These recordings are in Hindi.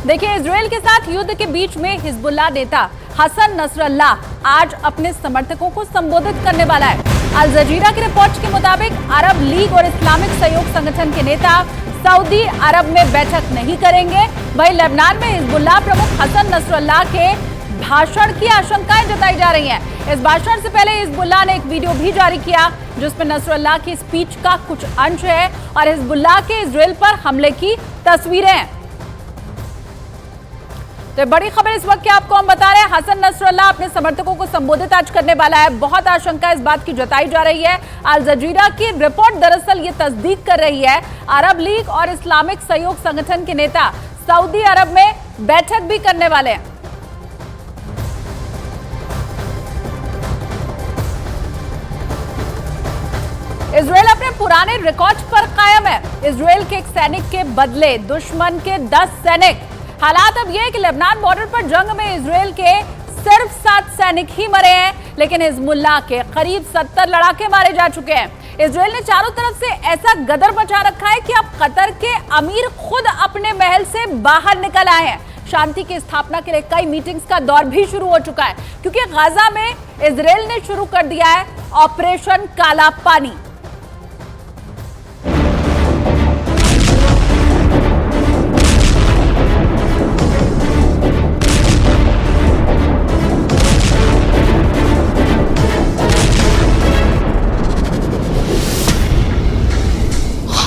देखिए, इजराइल के साथ युद्ध के बीच में हिजबुल्लाह नेता हसन नसरल्लाह आज अपने समर्थकों को संबोधित करने वाला है। अल जजीरा की रिपोर्ट के मुताबिक अरब लीग और इस्लामिक सहयोग संगठन के नेता सऊदी अरब में बैठक नहीं करेंगे। वहीं लेबनान में हिजबुल्लाह प्रमुख हसन नसरल्लाह के भाषण की आशंकाएं जताई जा रही हैं। इस भाषण से पहले हिजबुल्लाह ने एक वीडियो भी जारी किया जिसमें नसरल्लाह की स्पीच का कुछ अंश है और हिजबुल्लाह के इजराइल पर हमले की तस्वीरें हैं। तो बड़ी खबर इस वक्त की आपको हम बता रहे हैं, हसन नसरल्लाह अपने समर्थकों को संबोधित आज करने वाला है। बहुत आशंका इस बात की जताई जा रही है। अल जजीरा की रिपोर्ट दरअसल ये तस्दीक कर रही है, अरब लीग और इस्लामिक सहयोग संगठन के नेता सऊदी अरब में बैठक भी करने वाले हैं। इजराइल अपने पुराने रिकॉर्ड पर कायम है। इजराइल के एक सैनिक के बदले दुश्मन के 10 सैनिक। हालात अब यह है कि लेबनान बॉर्डर पर जंग में इजराइल के सिर्फ 7 सैनिक ही मरे हैं, लेकिन हिजबुल्लाह के करीब 70 लड़ाके मारे जा चुके हैं। इजराइल ने चारों तरफ से ऐसा गदर मचा रखा है कि अब कतर के अमीर खुद अपने महल से बाहर निकल आए हैं। शांति की स्थापना के लिए कई मीटिंग्स का दौर भी शुरू हो चुका है, क्योंकि गाजा में इजराइल ने शुरू कर दिया है ऑपरेशन काला पानी।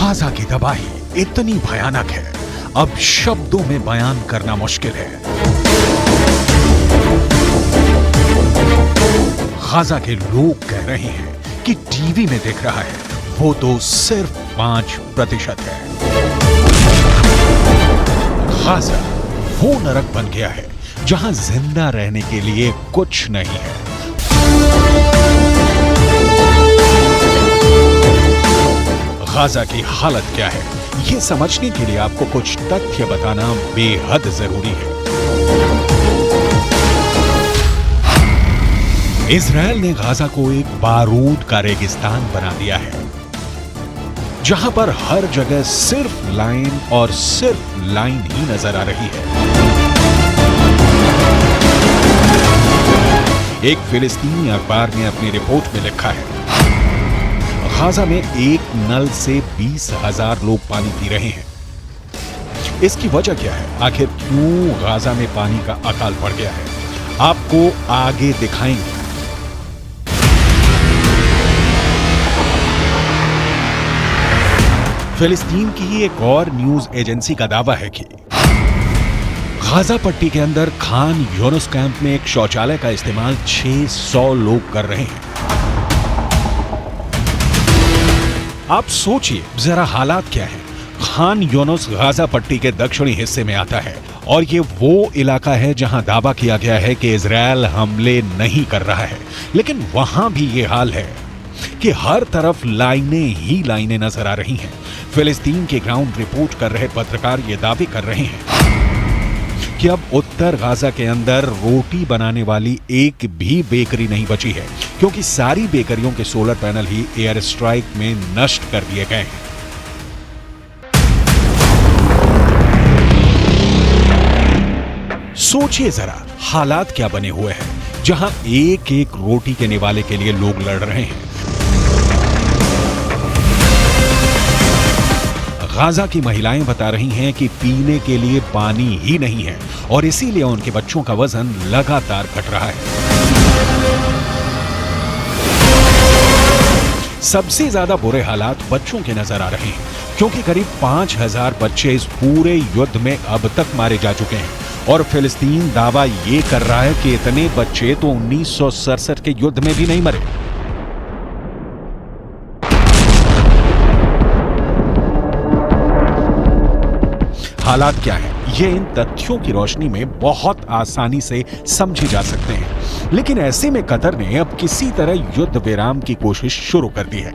गाजा की तबाही इतनी भयानक है, अब शब्दों में बयान करना मुश्किल है। गाजा के लोग कह रहे हैं कि टीवी में दिख रहा है वो तो सिर्फ 5% है। गाजा वो नरक बन गया है जहां जिंदा रहने के लिए कुछ नहीं है। गाजा की हालत क्या है, ये समझने के लिए आपको कुछ तथ्य बताना बेहद जरूरी है। इजराइल ने गाजा को एक बारूद का रेगिस्तान बना दिया है, जहां पर हर जगह सिर्फ लाइन और सिर्फ लाइन ही नजर आ रही है। एक फिलिस्तीनी अखबार ने अपनी रिपोर्ट में लिखा है, गाजा में एक नल से 20,000 लोग पानी पी रहे हैं। इसकी वजह क्या है? आखिर क्यों गाजा में पानी का अकाल पड़ गया है, आपको आगे दिखाएंगे। फिलिस्तीन की ही एक और न्यूज एजेंसी का दावा है कि गाजा पट्टी के अंदर खान यूनुस कैंप में एक शौचालय का इस्तेमाल 600 लोग कर रहे हैं। आप सोचिए जरा हालात क्या है। खान यूनुस गाजा पट्टी के दक्षिणी हिस्से में आता है और ये वो इलाका है जहां दावा किया गया है कि इजराइल हमले नहीं कर रहा है, लेकिन वहां भी ये हाल है कि हर तरफ लाइनें ही लाइनें नजर आ रही हैं। फिलिस्तीन के ग्राउंड रिपोर्ट कर रहे पत्रकार ये दावे कर रहे हैं कि अब उत्तर गाजा के अंदर रोटी बनाने वाली एक भी बेकरी नहीं बची है, क्योंकि सारी बेकरियों के सोलर पैनल ही एयर स्ट्राइक में नष्ट कर दिए गए हैं। सोचिए जरा हालात क्या बने हुए हैं, जहां एक एक रोटी के निवाले के लिए लोग लड़ रहे हैं। गाजा की महिलाएं बता रही हैं कि पीने के लिए पानी ही नहीं है और इसीलिए उनके बच्चों का वजन लगातार घट रहा है। सबसे ज्यादा बुरे हालात बच्चों के नजर आ रहे हैं, क्योंकि करीब 5,000 बच्चे इस पूरे युद्ध में अब तक मारे जा चुके हैं और फिलिस्तीन दावा ये कर रहा है कि इतने बच्चे तो 1967 के युद्ध में भी नहीं मरे। हालात क्या है, ये इन तथ्यों की रोशनी में बहुत आसानी से समझे जा सकते हैं, लेकिन ऐसे में कतर ने अब किसी तरह युद्ध विराम की कोशिश शुरू कर दी है।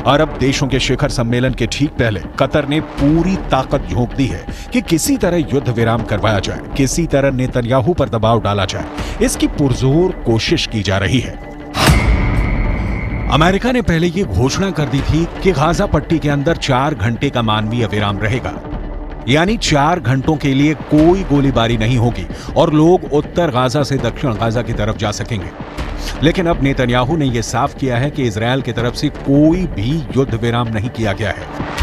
अरब देशों के शिखर सम्मेलन के ठीक पहले कतर ने पूरी ताकत झोंक दी है कि किसी तरह युद्ध विराम करवाया जाए, किसी तरह नेतन्याहू पर दबाव डाला जाए। इसकी पुरजोर कोशिश की जा रही है। अमेरिका ने पहले ये घोषणा कर दी थी कि गाजा पट्टी के अंदर 4 घंटे का मानवीय विराम रहेगा, यानी 4 घंटों के लिए कोई गोलीबारी नहीं होगी और लोग उत्तर गाजा से दक्षिण गाजा की तरफ जा सकेंगे। लेकिन अब नेतन्याहू ने यह साफ किया है कि इजरायल की तरफ से कोई भी युद्ध विराम नहीं किया गया है।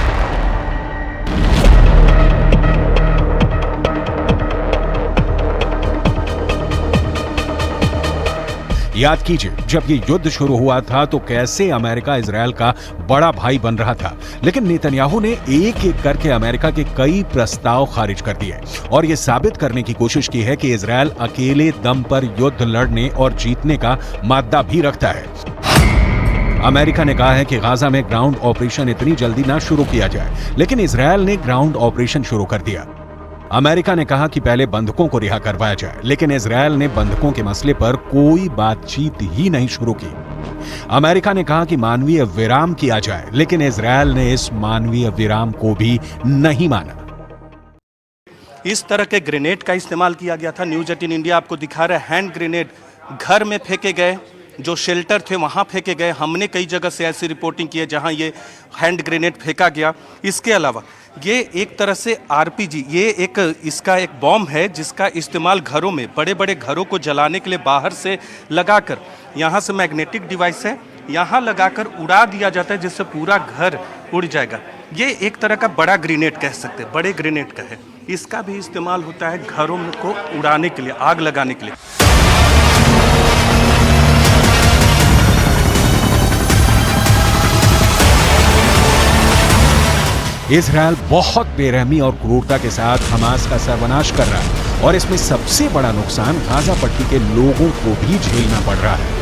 याद कीजिए, जब ये युद्ध शुरू हुआ था तो कैसे अमेरिका इजरायल का बड़ा भाई बन रहा था, लेकिन नेतन्याहू ने एक एक करके अमेरिका के कई प्रस्ताव खारिज कर दिए और ये साबित करने की कोशिश की है कि इजरायल अकेले दम पर युद्ध लड़ने और जीतने का मादा भी रखता है। अमेरिका ने कहा है कि गाजा में ग्राउंड ऑपरेशन इतनी जल्दी ना शुरू किया जाए, लेकिन इजरायल ने ग्राउंड ऑपरेशन शुरू कर दिया। अमेरिका ने कहा कि पहले बंधकों को रिहा करवाया जाए, लेकिन इजरायल ने बंधकों के मसले पर कोई बातचीत ही नहीं शुरू की। अमेरिका ने कहा कि मानवीय विराम किया जाए, लेकिन इजरायल ने इस मानवीय विराम को भी नहीं माना। इस तरह के ग्रेनेड का इस्तेमाल किया गया था। न्यूज 18 इंडिया आपको दिखा रहा है, हैंड ग्रेनेड घर में फेंके गए, जो शेल्टर थे वहाँ फेंके गए। हमने कई जगह से ऐसी रिपोर्टिंग की है जहाँ ये हैंड ग्रेनेड फेंका गया। इसके अलावा ये एक तरह से आरपीजी, ये इसका एक बॉम्ब है जिसका इस्तेमाल घरों में, बड़े बड़े घरों को जलाने के लिए बाहर से लगाकर, यहाँ से मैग्नेटिक डिवाइस है, यहाँ लगाकर उड़ा दिया जाता है जिससे पूरा घर उड़ जाएगा। ये एक तरह का बड़ा ग्रेनेड कह सकते हैं, बड़े ग्रेनेड का है। इसका भी इस्तेमाल होता है घरों को उड़ाने के लिए, आग लगाने के लिए। इजरायल बहुत बेरहमी और क्रूरता के साथ हमास का सर्वनाश कर रहा है और इसमें सबसे बड़ा नुकसान गाजा पट्टी के लोगों को भी झेलना पड़ रहा है।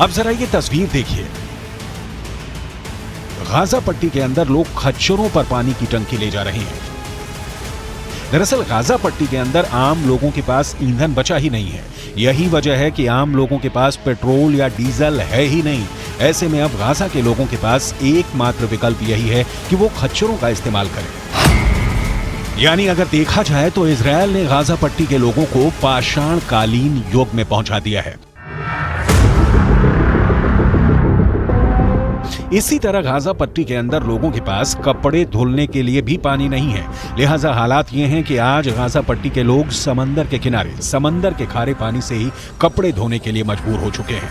अब जरा ये तस्वीर देखिए। गाजा पट्टी के अंदर लोग खच्चरों पर पानी की टंकी ले जा रहे हैं। दरअसल गाजा पट्टी के अंदर आम लोगों के पास ईंधन बचा ही नहीं है। यही वजह है कि आम लोगों के पास पेट्रोल या डीजल है ही नहीं। ऐसे में अब गाजा के लोगों के पास एकमात्र विकल्प यही है कि वो खच्चरों का इस्तेमाल करें। यानी अगर देखा जाए तो इजरायल ने गाजा पट्टी के लोगों को पाषाण कालीन युग में पहुंचा दिया है। इसी तरह गाजा पट्टी के अंदर लोगों के पास कपड़े धुलने के लिए भी पानी नहीं है। लिहाजा हालात ये हैं कि आज गाजा पट्टी के लोग समंदर के किनारे, समंदर के खारे पानी से ही कपड़े धोने के लिए मजबूर हो चुके हैं।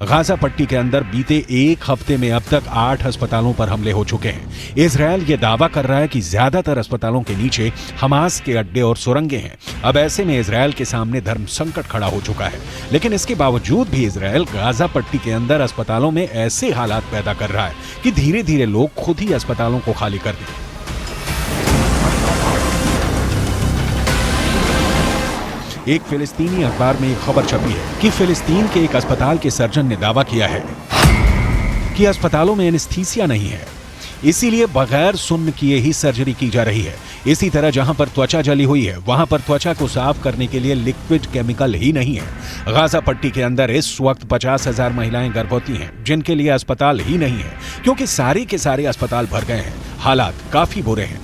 गाजा पट्टी के अंदर बीते एक हफ्ते में अब तक 8 अस्पतालों पर हमले हो चुके हैं। इजरायल ये दावा कर रहा है कि ज्यादातर अस्पतालों के नीचे हमास के अड्डे और सुरंगें हैं। अब ऐसे में इजरायल के सामने धर्म संकट खड़ा हो चुका है, लेकिन इसके बावजूद भी इजरायल गाजा पट्टी के अंदर अस्पतालों में ऐसे हालात पैदा कर रहा है कि धीरे धीरे लोग खुद ही अस्पतालों को खाली कर दें। एक फिलिस्तीनी अखबार में एक खबर छपी है कि फिलिस्तीन के एक अस्पताल के सर्जन ने दावा किया है कि अस्पतालों में एनेस्थीसिया नहीं है, इसीलिए बगैर सुन्न किए ही सर्जरी की जा रही है। इसी तरह जहां पर त्वचा जली हुई है वहां पर त्वचा को साफ करने के लिए लिक्विड केमिकल ही नहीं है। गाजा पट्टी के अंदर इस वक्त 50,000 महिलाएं गर्भवती हैं जिनके लिए अस्पताल ही नहीं है, क्योंकि सारे के सारे अस्पताल भर गए हैं। हालात काफी बुरे हैं।